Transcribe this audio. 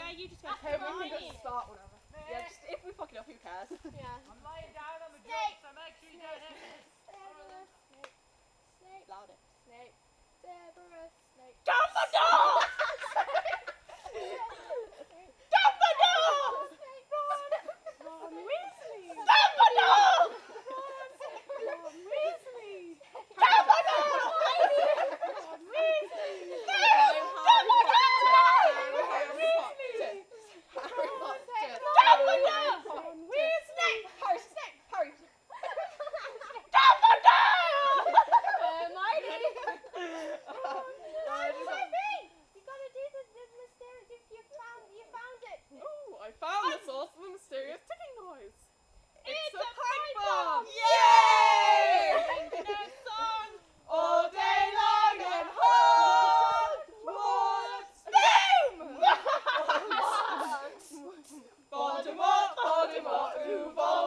Yeah, you just go. Herminey doesn't start whatever. Yeah, just, if we fuck it up, who cares? Yeah. I'm lying down on the jump, so make sure you don't hit me. Snape. Louder. Snape. Sitherous. Snape. Dumbledore! Dumbledore! Ron Weasley. Dumbledore! Ron Weasley. Dumbledore! Ron Weasley. Ron Weasley. Harry! Hermione. Sophie! You gotta do the mysterious. You found it. Oh, I found the source of the mysterious ticking noise. It's a a pipe pipe bomb. bomb. Yay! Singing a song All day long and Hogwarts! Boom! Voldemort, Voldemort, ooh, Voldemort!